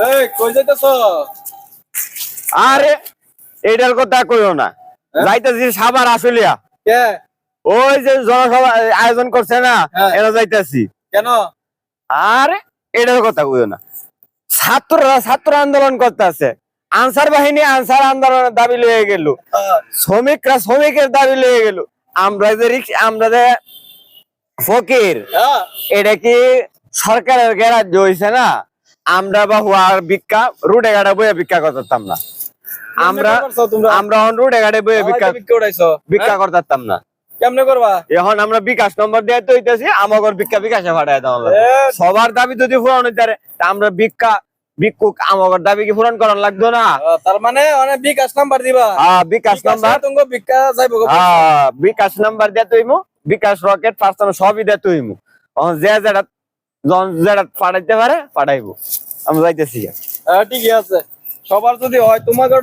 এই কই যাইতেছ? আরে এটার কথা কইও না, যাইতেছি সাভার আশুলিয়া। কে? ওই যে জনসভা আয়োজন করছে না, এরা যাইতেছি। কেন? আরে এটার কথা কইও না, ছাত্র আন্দোলন করতেছে, আনসার বাহিনী আনসার আন্দোলনের দাবি লয়ে গেল, শ্রমিকরা শ্রমিকের দাবি লয়ে গেল। আমরা যে ফকির, এটা কি সরকারের গ্যারাজ্য হইছে না? আমরা বা হুয়ার ভিক্ষা রুটে ঘাটে বইয়ে ভিক্ষা করতাম না, আমরা রুটে ঘাটে বইয়ে ভিক্ষা করতাম না। কেমনে করবা এখন? আমরা বিকাশ নম্বর দিয়ে তো হইতেছি, আমাদের ভিক্ষা বিকাশে পাঠাই দাও। সবার দাবি যদি পূরণ হইতে আমরা ভিক্ষুক আমাদের দাবি কি পূরণ করার লাগতো না? তার মানে অনেক বিকাশ নাম্বার দিবা? বিকাশ নাম্বার, তুমি ভিক্ষা যাইবো? বিকাশ নাম্বার দিয়ে তুইমু, বিকাশ রকেট পার্সোনাল সবই দিয়ে তুইমু। যে যেটা পাঠাইতে পারে পাঠাইবো। আমরা যাইতেছি। ঠিকই আছে, সবার যদি হয় তোমাকে